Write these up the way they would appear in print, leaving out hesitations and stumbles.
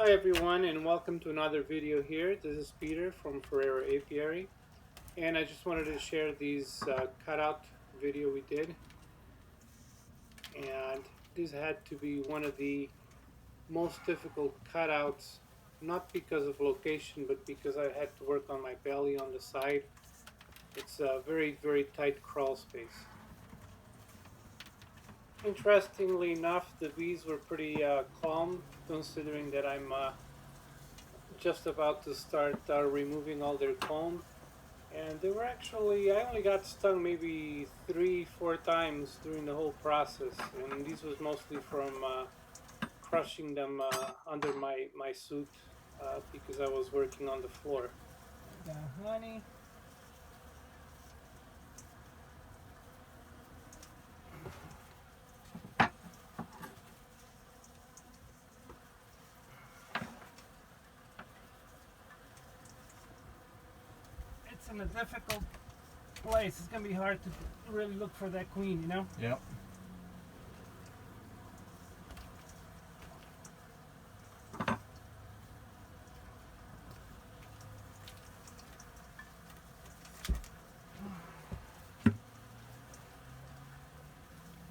Hi everyone, and welcome to another video here. This is Peter from Ferreira Apiary, and I just wanted to share these cutout video we did. And this had to be one of the most difficult cutouts, not because of location, but because I had to work on my belly on the side. It's a very tight crawl space. Interestingly enough, the bees were pretty calm, considering that I'm just about to start removing all their comb. And they were actually, I only got stung maybe 3, 4 times during the whole process. And this was mostly from crushing them under my suit because I was working on the floor. The honey. It's in a difficult place. It's going to be hard to really look for that queen, you know? Yep.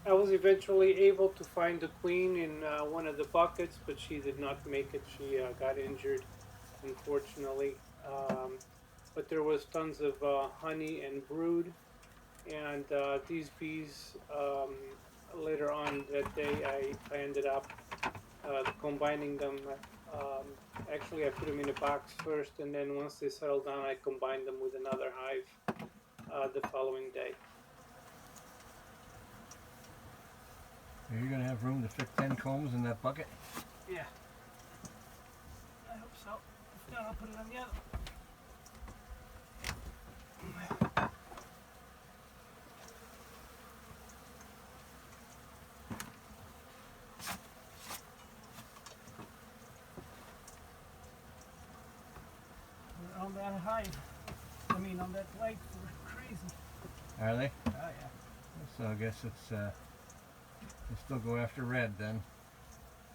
I was eventually able to find the queen in one of the buckets, but she did not make it. She got injured, unfortunately. But there was tons of honey and brood, and these bees, later on that day, I ended up combining them. Actually, I put them in a box first, and then once they settled down, I combined them with another hive the following day. Are you going to have room to fit 10 combs in that bucket? Yeah. I hope so. If not, I'll put it on the other. We're on that hive. I mean, on that light, we're crazy. Are they? Oh, yeah. So I guess it's, you still go after red then,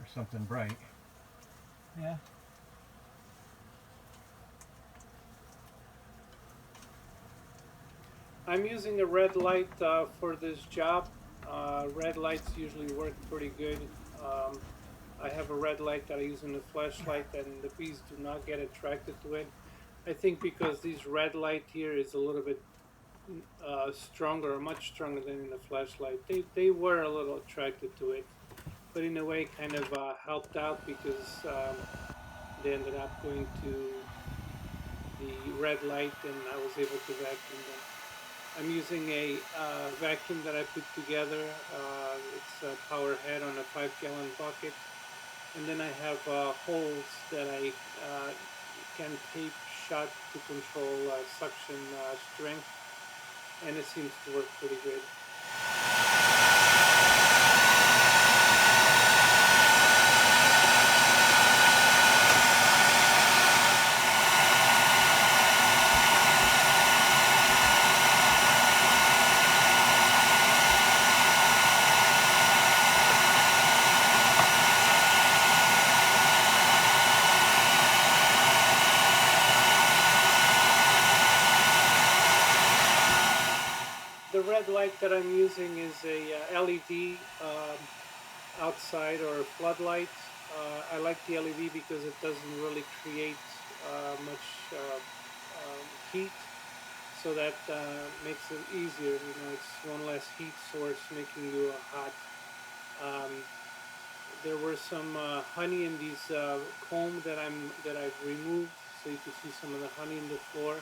or something bright. Yeah. I'm using a red light for this job. Red lights usually work pretty good. I have a red light that I use in the flashlight, and the bees do not get attracted to it. I think because this red light here is a little bit stronger, much stronger than in the flashlight. They were a little attracted to it, but in a way kind of helped out because they ended up going to the red light and I was able to vacuum them. I'm using a vacuum that I put together. It's a power head on a 5-gallon bucket. And then I have holes that I can tape shut to control suction strength. And it seems to work pretty good. The red light that I'm using is a LED outside or floodlight. I like the LED because it doesn't really create much heat, so that makes it easier. You know, it's one less heat source making you hot. There were some honey in these comb that I've removed, so you can see some of the honey in the floor.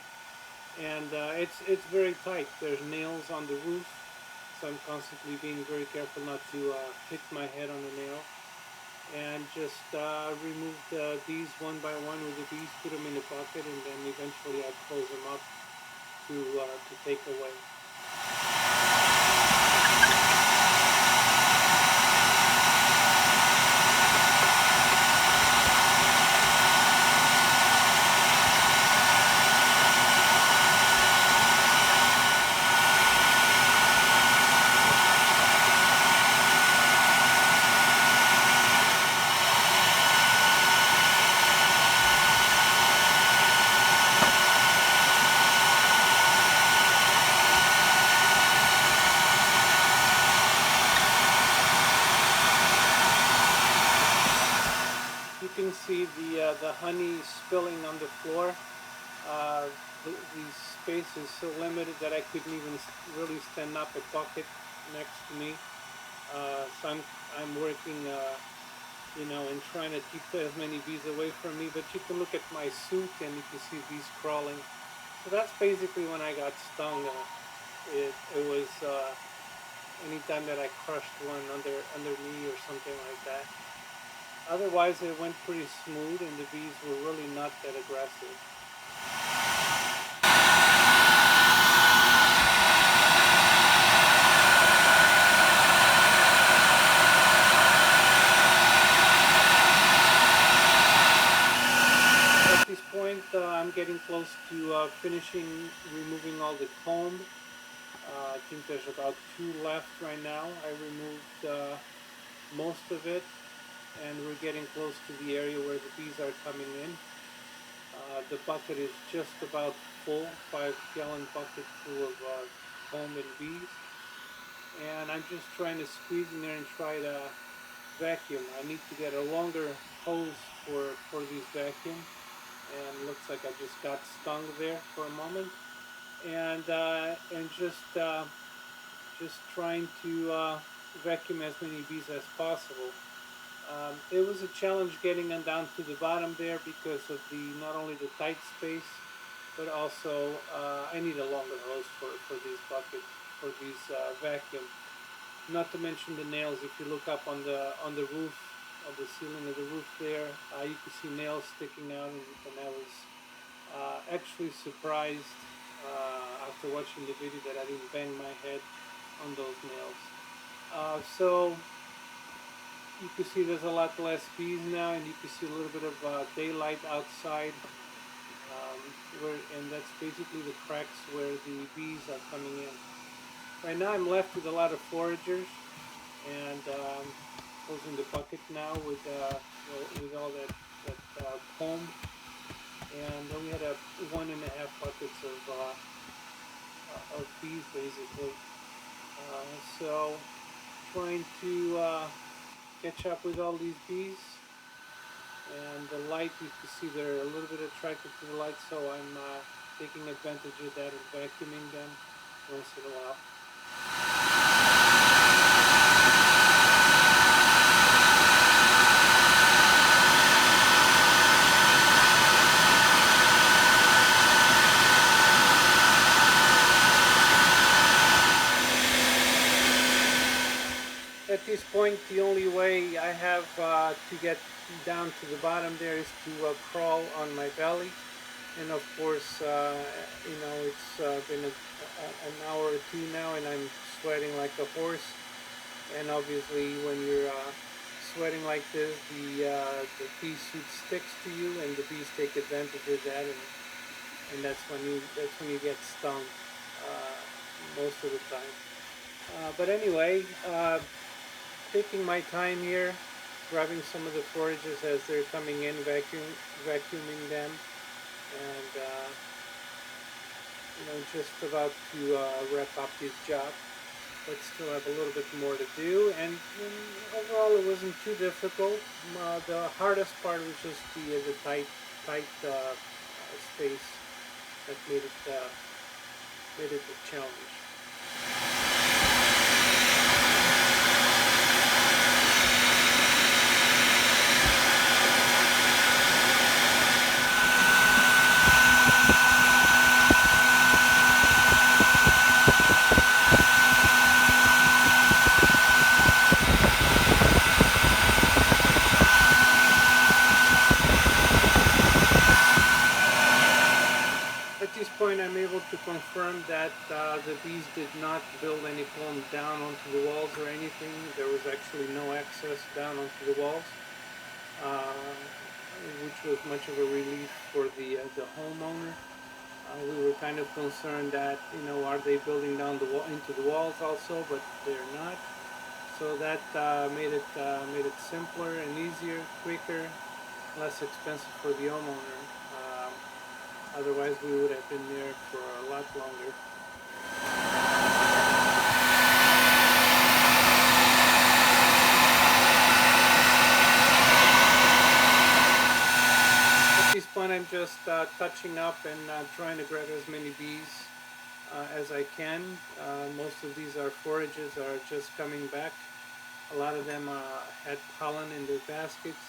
And it's very tight. There's nails on the roof, so I'm constantly being very careful not to hit my head on the nail. And just removed these one by one with the bees, put them in a bucket, and then eventually I close them up to take away. the honey spilling on the floor. The space is so limited that I couldn't even really stand up a bucket next to me. So I'm working, and trying to keep as many bees away from me. But you can look at my suit and you can see bees crawling. So that's basically when I got stung. It was anytime that I crushed one under me or something like that. Otherwise, it went pretty smooth, and the bees were really not that aggressive. At this point, I'm getting close to finishing removing all the comb. I think there's about 2 left right now. I removed most of it, and we're getting close to the area where the bees are coming in. The bucket is just about full, 5-gallon bucket full of comb and bees. And I'm just trying to squeeze in there and try to vacuum. I need to get a longer hose for these vacuum. And looks like I just got stung there for a moment. And just trying to vacuum as many bees as possible. It was a challenge getting them down to the bottom there because of not only the tight space, but also I need a longer hose for these buckets, for these vacuum. Not to mention the nails. If you look up on the roof, on the ceiling of the roof there, you can see nails sticking out, and I was actually surprised after watching the video that I didn't bang my head on those nails. So you can see there's a lot less bees now, and you can see a little bit of daylight outside, and that's basically the cracks where the bees are coming in. Right now I'm left with a lot of foragers, and closing the bucket now with all that comb, and we had 1.5 buckets of bees basically. So trying to catch up with all these bees, and the light, you can see they're a little bit attracted to the light, so I'm taking advantage of that and vacuuming them once in a while. At this point, the only way I have to get down to the bottom there is to crawl on my belly, and of course, it's been an hour or two now, and I'm sweating like a horse. And obviously, when you're sweating like this, the bee suit sticks to you, and the bees take advantage of that, and that's when you get stung most of the time. But anyway. Taking my time here, grabbing some of the forages as they're coming in, vacuuming them, and just about to wrap up this job, but still have a little bit more to do. And overall, it wasn't too difficult. The hardest part was just the tight space that made it a challenge. I'm able to confirm that the bees did not build any comb down onto the walls or anything. There was actually no access down onto the walls, which was much of a relief for the homeowner. We were kind of concerned that, are they building down into the walls also, but they're not. So that made it simpler and easier, quicker, less expensive for the homeowner. Otherwise, we would have been there for a lot longer. just touching up and trying to grab as many bees as I can. Most of these are forages are just coming back. A lot of them had pollen in their baskets,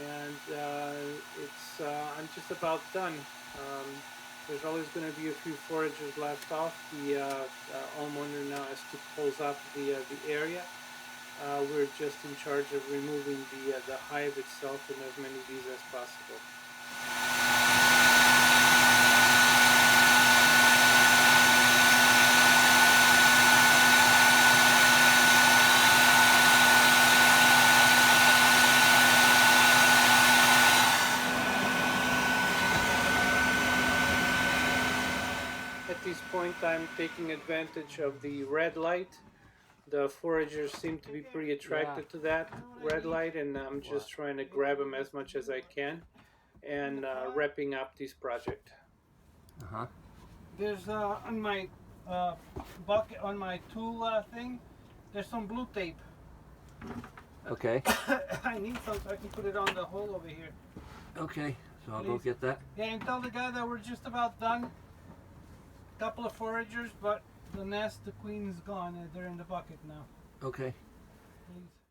and I'm just about done. There's always going to be a few forages left off. The homeowner now has to close up the area. We're just in charge of removing the hive itself and as many bees as possible. At this point, I'm taking advantage of the red light. The foragers seem to be pretty attracted to that red light, and I'm just trying to grab them as much as I can and wrapping up this project. Uh-huh. There's on my bucket, on my tool thing, there's some blue tape. Okay. I need some so I can put it on the hole over here. Okay, so I'll go Please. get that. Yeah, and tell the guy that we're just about done. Couple of foragers, but the nest, the queen is gone. They're in the bucket now. Okay. Please.